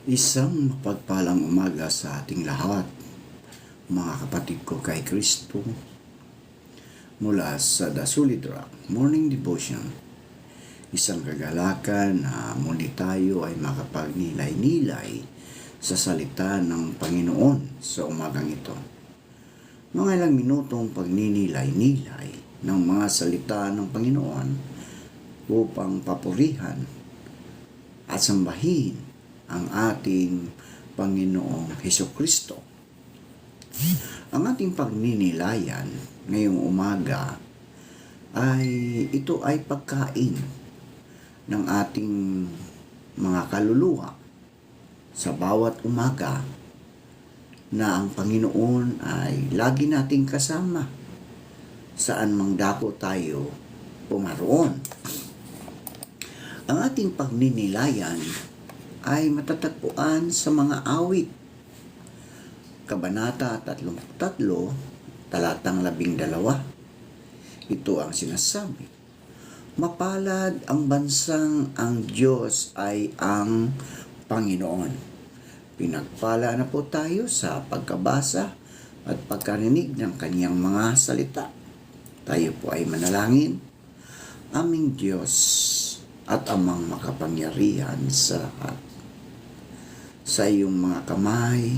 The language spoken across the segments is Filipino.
Isang mapagpalang umaga sa ating lahat, mga kapatid ko kay Kristo, mula sa The Solid Rock Morning Devotion. Isang kagalakan na muli tayo ay makapagnilay-nilay sa salita ng Panginoon sa umagang ito. Mga ilang minutong pagninilay-nilay ng mga salita ng Panginoon upang papurihan at sambahin ang ating Panginoong Hesukristo. Ang ating pagninilayan ngayong umaga ito ay pagkain ng ating mga kaluluwa sa bawat umaga na ang Panginoon ay lagi nating kasama saan mang dako tayo pumaroon. Ang ating pagninilayan ay matatagpuan sa mga awit. Kabanata 33, talatang 12. Ito ang sinasabi: mapalad ang bansang ang Diyos ay ang Panginoon. Pinagpala na po tayo sa pagkabasa at pagkarinig ng kaniyang mga salita. Tayo po ay manalangin. Aming Diyos at Amang makapangyarihan sa lahat, sa iyong mga kamay,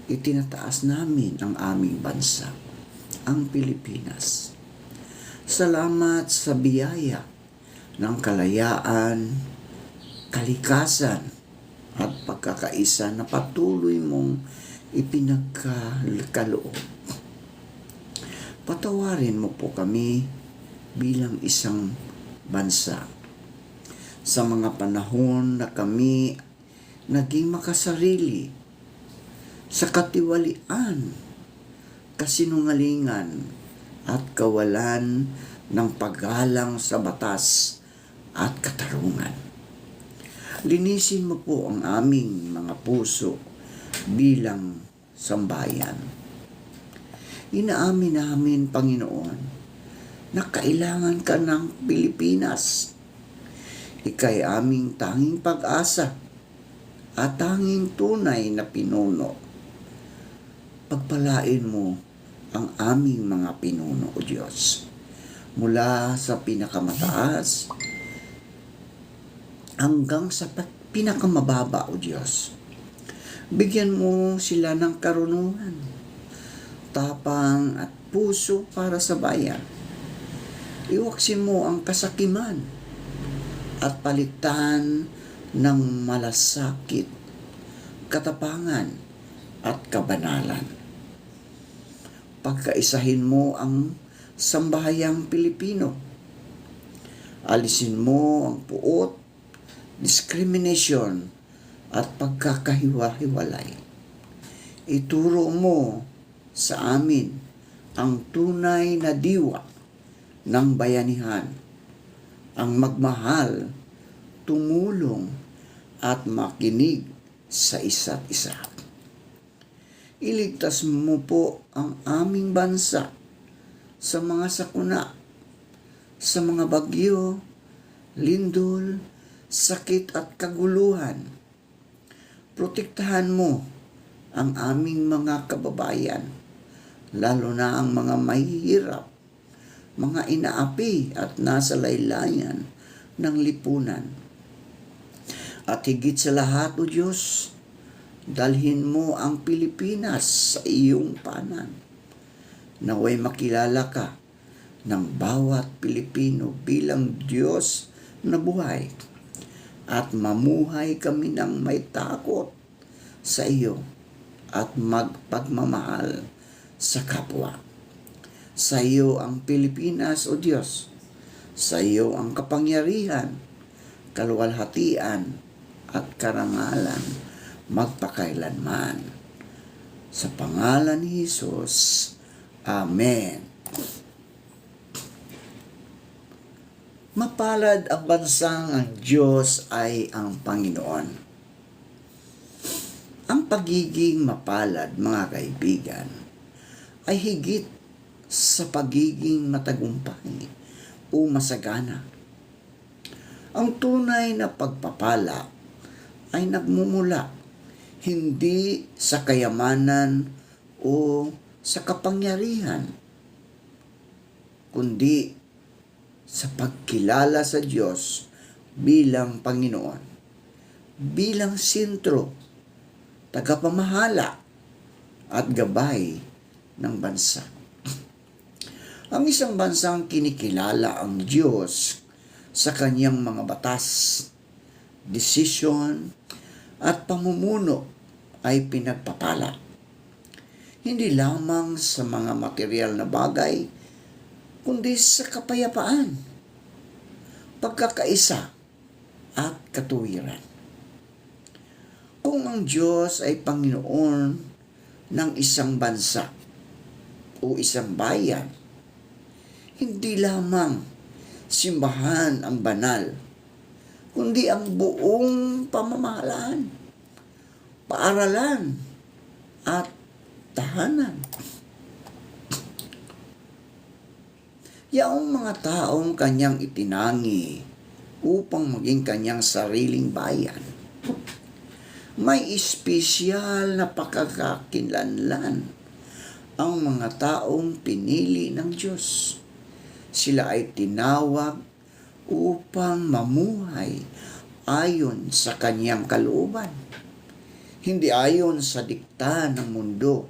itinataas namin ang aming bansa, ang Pilipinas. Salamat sa biyaya ng kalayaan, kalikasan, at pagkakaisa na patuloy mong ipinagkaloob. Patawarin mo po kami bilang isang bansa sa mga panahon na kami naging makasarili sa katiwalian, kasinungalingan at kawalan ng paggalang sa batas at katarungan. Linisin mo po ang aming mga puso bilang sambayan. Inaamin namin, Panginoon, na kailangan ka ng Pilipinas. Ika'y aming tanging pag-asa at tanging tunay na pinuno. Pagpalain mo ang aming mga pinuno, O Diyos, mula sa pinakamataas hanggang sa pinakamababa, O Diyos. Bigyan mo sila ng karunungan, tapang at puso para sa bayan. Iwaksin mo ang kasakiman at palitan ng malasakit, katapangan at kabanalan. Pagkaisahin mo ang sambahayang Pilipino. Alisin mo ang puot, discrimination at pagkakahiwa-hiwalay. Ituro mo sa amin ang tunay na diwa ng bayanihan, ang magmahal, tumulong at makinig sa isa't isa. Iligtas mo po ang aming bansa sa mga sakuna, sa mga bagyo, lindol, sakit at kaguluhan. Protektahan mo ang aming mga kababayan, lalo na ang mga mahihirap, mga inaapi at nasa laylayan ng lipunan. At higit sa lahat, O Diyos, dalhin mo ang Pilipinas sa iyong panan. Naway makilala ka ng bawat Pilipino bilang Diyos na buhay at mamuhay kami ng may takot sa iyo at magpagmamahal sa kapwa. Sa iyo ang Pilipinas, O Diyos. Sa iyo ang kapangyarihan, kaluwalhatian at karangalan magpakailanman. Sa pangalan ni Jesus, Amen. Mapalad ang bansang ang Diyos ay ang Panginoon. Ang pagiging mapalad, mga kaibigan, ay higit sa pagiging matagumpay o masagana. Ang tunay na pagpapala ay nagmumula hindi sa kayamanan o sa kapangyarihan, kundi sa pagkilala sa Diyos bilang Panginoon, bilang sentro, tagapamahala at gabay ng bansa. Ang isang bansang kinikilala ang Diyos sa kanyang mga batas, desisyon, at pamumuno ay pinagpapala. Hindi lamang sa mga material na bagay, kundi sa kapayapaan, pagkakaisa, at katuwiran. Kung ang Diyos ay Panginoon ng isang bansa o isang bayan, hindi lamang simbahan ang banal, kundi ang buong pamamahalaan, paaralan, at tahanan. Yaong mga taong kanyang itinangi upang maging kanyang sariling bayan, may espesyal na pagkakakilanlan ang mga taong pinili ng Diyos. Sila ay tinawag upang mamuhay ayon sa kanyang kalooban, hindi ayon sa dikta ng mundo.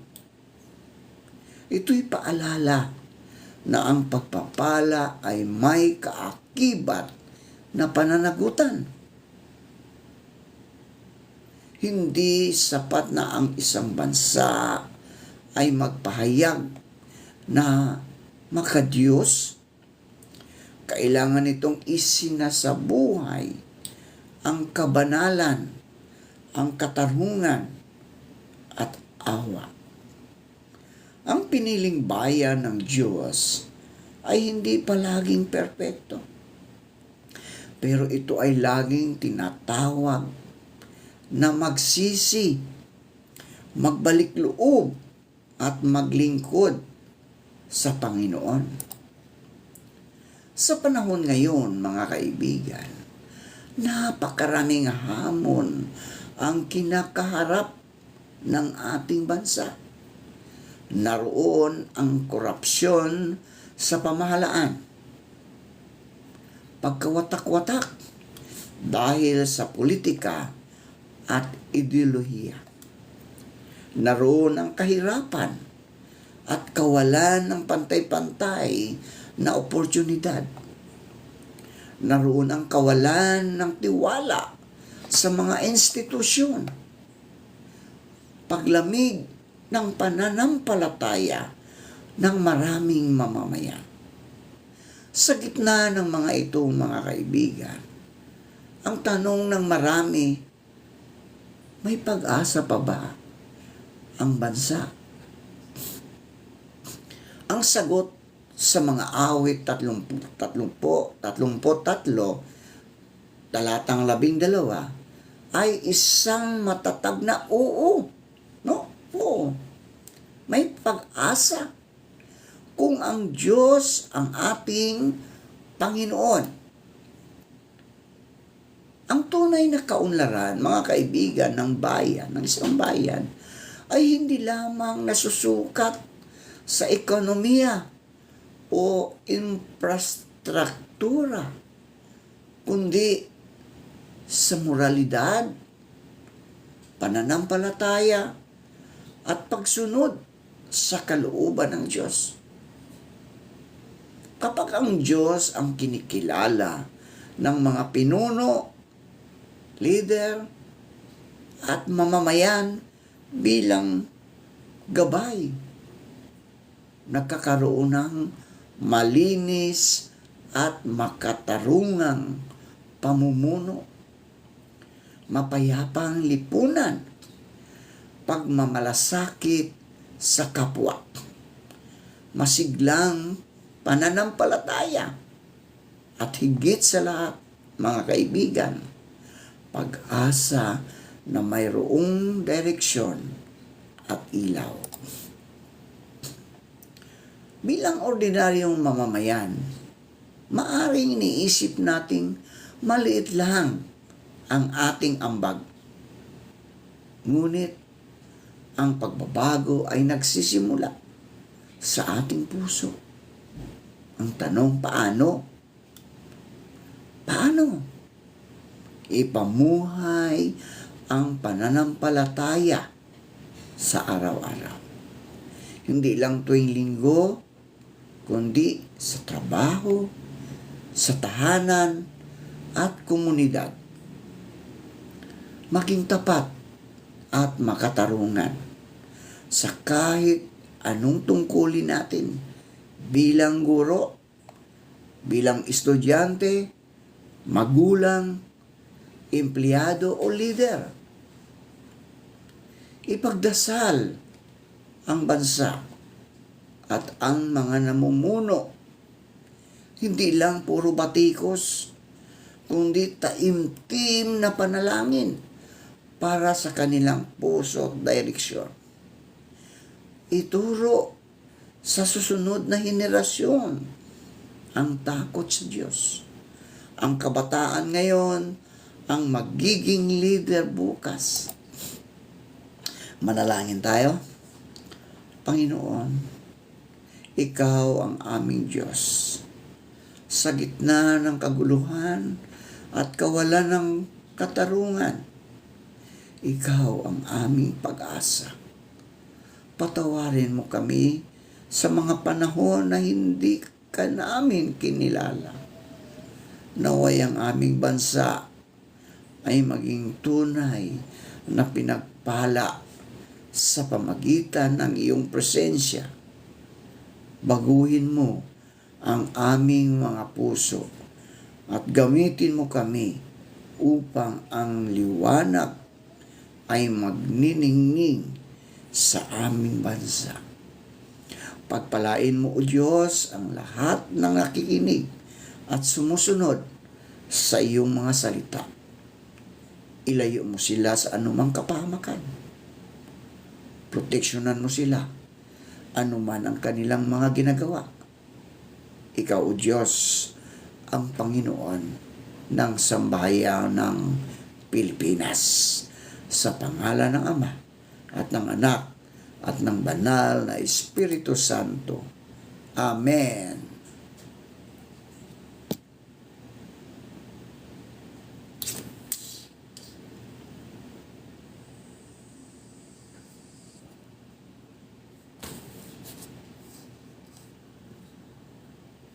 Ito'y paalala na ang pagpapala ay may kaakibat na pananagutan. Hindi sapat na ang isang bansa ay magpahayag na makadiyos. Kailangan itong isinasabuhay ang kabanalan, ang katarungan, at awa. Ang piniling bayan ng Diyos ay hindi palaging perpekto. Pero ito ay laging tinatawag na magsisi, magbalik loob, at maglingkod sa Panginoon. Sa panahon ngayon, mga kaibigan, napakaraming hamon ang kinakaharap ng ating bansa. Naroon ang korupsyon sa pamahalaan, pagkawatak-watak dahil sa politika at ideolohiya. Naroon ang kahirapan at kawalan ng pantay-pantay na oportunidad. Naroon ang kawalan ng tiwala sa mga institusyon, paglamig ng pananampalataya ng maraming mamamayan. Sa gitna ng mga itong mga kaibigan, ang tanong ng marami, may pag-asa pa ba ang bansa? Ang sagot sa mga awit 33, talatang 12, ay isang matatag na oo. No? Oo. May pag-asa kung ang Diyos ang ating Panginoon. Ang tunay na kaunlaran, mga kaibigan, ng bayan, ng isang bayan, ay hindi lamang nasusukat sa ekonomiya o infrastruktura, kundi sa moralidad, pananampalataya, at pagsunod sa kalooban ng Diyos. Kapag ang Diyos ang kinikilala ng mga pinuno, leader, at mamamayan bilang gabay, nagkakaroon ng malinis at makatarungang pamumuno, mapayapang lipunan, pagmamalasakit sa kapwa, masiglang pananampalataya, at higit sa lahat, mga kaibigan, pag-asa na mayroong direksyon at ilaw. Bilang ordinaryong mamamayan, maaring iniisip nating maliit lang ang ating ambag. Ngunit ang pagbabago ay nagsisimula sa ating puso. Ang tanong, paano? Paano ipamuhay ang pananampalataya sa araw-araw? Hindi lang tuwing linggo, kundi sa trabaho, sa tahanan, at komunidad. Maging tapat at makatarungan sa kahit anong tungkulin natin bilang guro, bilang estudyante, magulang, empleyado o leader. Ipagdasal ang bansa at ang mga namumuno. Hindi lang puro batikos, kundi taimtim na panalangin para sa kanilang puso at direksyon. Ituro sa susunod na henerasyon ang takot sa Diyos. Ang kabataan ngayon ang magiging leader bukas. Manalangin tayo. Panginoon, Ikaw ang aming Diyos. Sa gitna ng kaguluhan at kawalan ng katarungan, Ikaw ang aming pag-asa. Patawarin mo kami sa mga panahon na hindi ka namin kinilala. Naway ang aming bansa ay maging tunay na pinagpala sa pamagitan ng iyong presensya. Baguhin mo ang aming mga puso at gamitin mo kami upang ang liwanag ay magniningning sa aming bansa. Pagpalain mo, O Diyos, ang lahat ng nakikinig at sumusunod sa iyong mga salita. Ilayo mo sila sa anumang kapahamakan. Proteksyonan mo sila, anuman ang kanilang mga ginagawa. Ikaw, O Diyos, ang Panginoon ng sambahayan ng Pilipinas. Sa pangalan ng Ama at ng Anak at ng Banal na Espiritu Santo. Amen.